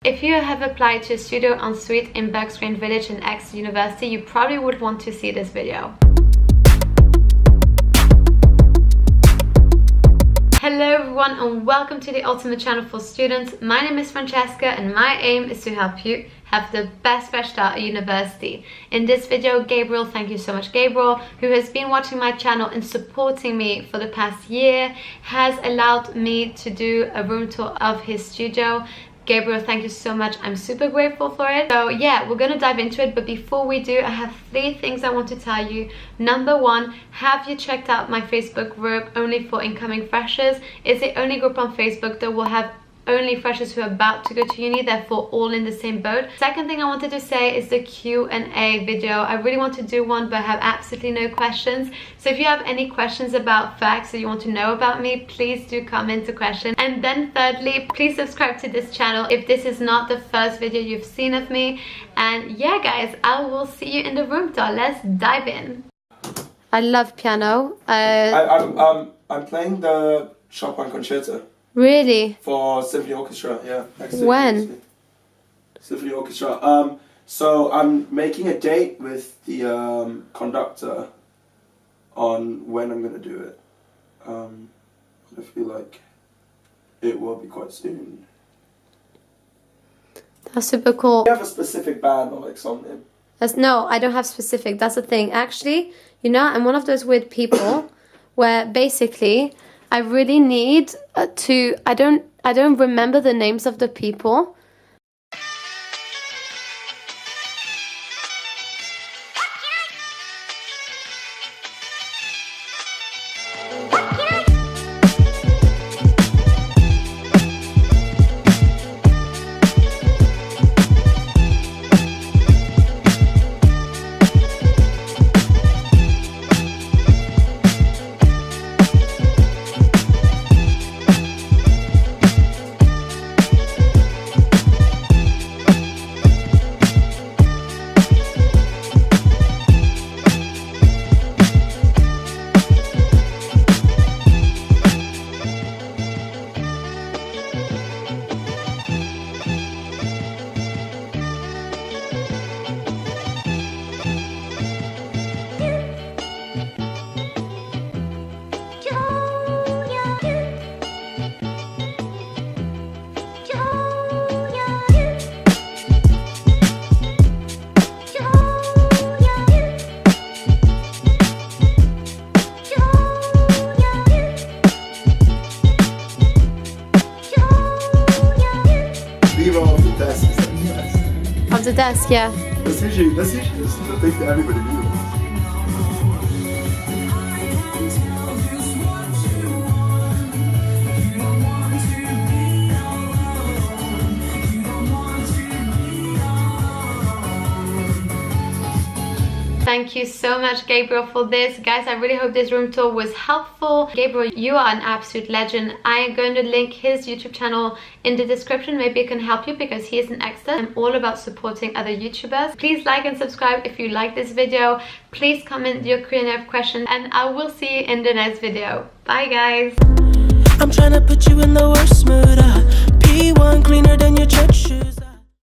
If you have applied to a studio Ensuite in Birks Grange Village in Exeter University, you probably would want to see this video. Hello everyone and welcome to the ultimate channel for students. My name is Francesca and my aim is to help you have the best fresh start at university. In this video, Gabriel, thank you so much Gabriel, who has been watching my channel and supporting me for the past year, has allowed me to do a room tour of his studio. Gabriel, thank you so much. I'm super grateful for it. So yeah, we're gonna dive into it, but before we do, I have 3 things I want to tell you. Number 1, have you checked out my Facebook group only for incoming freshers? It's the only group on Facebook that will have only freshers who are about to go to uni, therefore all in the same boat. Second thing I wanted to say is the Q&A video. I really want to do one, but I have absolutely no questions. So if you have any questions about facts that you want to know about me, please do comment a question. And then thirdly, please subscribe to this channel if this is not the first video you've seen of me. And yeah guys, I will see you in the room tour. Let's dive in. I love piano. I'm playing the Chopin concerto. Really? For symphony orchestra, yeah. When? Symphony orchestra. So I'm making a date with the conductor on when I'm gonna do it. I feel like it will be quite soon. That's super cool. Do you have a specific band or like something? No, I don't have specific. That's the thing. Actually, you know, I'm one of those weird people where basically I really need to. I don't remember the names of the people. Of the desk, yeah. That's usually the thing that everybody does. Thank you so much Gabriel for this. Guys, I really hope this room tour was helpful. Gabriel, you are an absolute legend. I am going to link his YouTube channel in the description. Maybe it can help you because he is an Exeter. I'm all about supporting other YouTubers. Please like and subscribe if you like this video. Please comment your Q&A questions and I will see you in the next video. Bye guys. I'm trying to put you in the worst mood. P1 cleaner than your church shoes.